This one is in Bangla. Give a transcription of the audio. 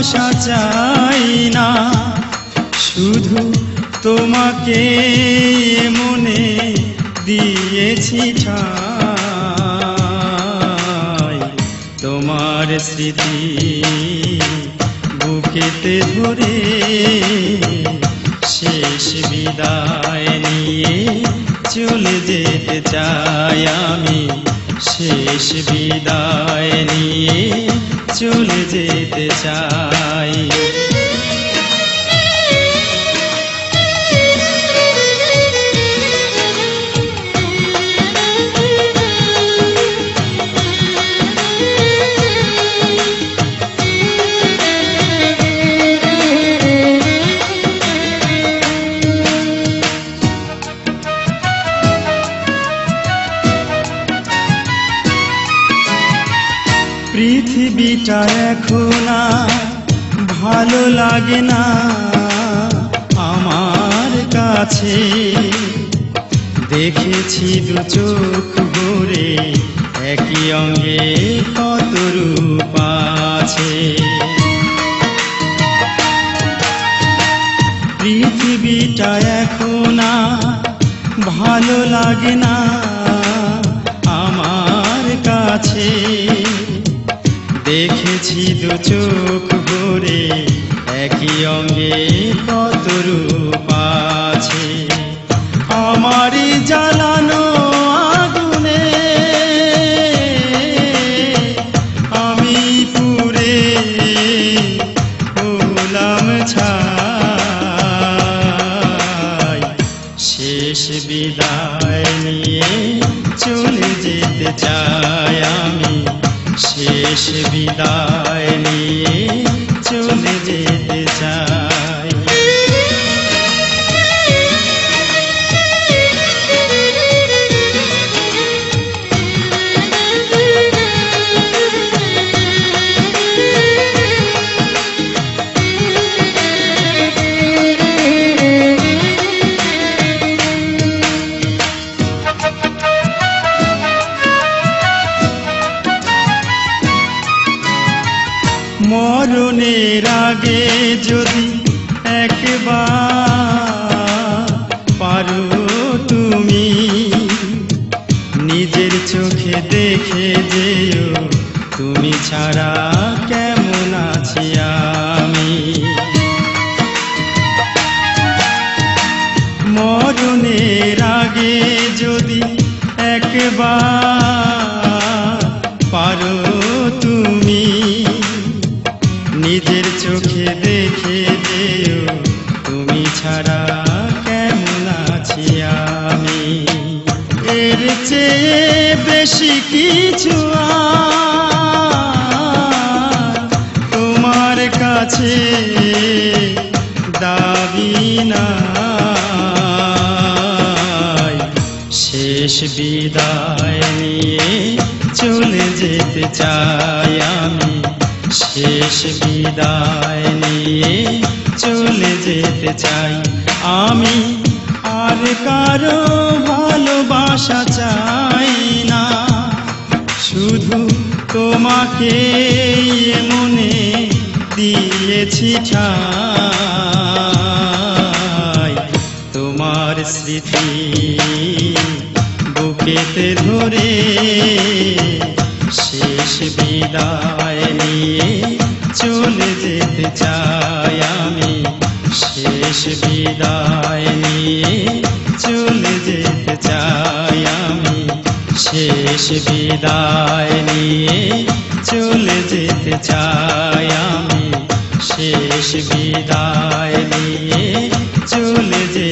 ভালোবাসা চাই না, শুধু তোমাকে মনে দিয়েছি ঠাই। তোমার স্মৃতি বুকেতে ধরে শেষ বিদায় নিয়ে চলে যেতে চাই আমি, শেষ বিদায় নিয়ে চলে যেতে চাই। পৃথিবীটা এখন ভালো লাগে না আমার কাছে, দেখেছি দু চোখ ভরে একই অঙ্গে কত রূপ আছে। পৃথিবীটা এখন ভালো লাগে না আমার কাছে, দেখেছি দু চোখ ভরে একই অঙ্গে কত রূপ আছে। আমারই জ্বালানো আগুনে আমি পুড়ে হলাম ছাই, শেষ বিদায় নিয়ে চলে যেতে চাই আমি, শেষ বিদায় নিয়ে চলে যেতে চাই। মরণের আগে যদি একবার পারো তুমি নিজের চোখে দেখে যেও, তুমি ছাড়া কেমন আছি আমি। মরণের আগে যদি একবার পারো তুমি নিজের চোখে দেখে যেও, তুমি ছাড়া কেমন আছি আমি। এর চেয়ে বেশি কিছু তোমার কাছে দাবি নাই, শেষ বিদায় নিয়ে চলে যেতে চাই আমি, শেষ বিদায় নিয়ে চলে যেতে চাই আমি। আর কারো ভালোবাসা চাই না, শুধু তোমাকে মনে দিয়েছি ঠাই। তোমার স্মৃতি বুকেতে ধরে শেষ বিদায় নিয়ে চলে যেতে চাই আমি, শেষ বিদায় নিয়ে চলে যেতে চাই আমি, শেষ বিদায় নিয়ে চলে যেতে চাই আমি, শেষ বিদায় নিয়ে চলে যেতে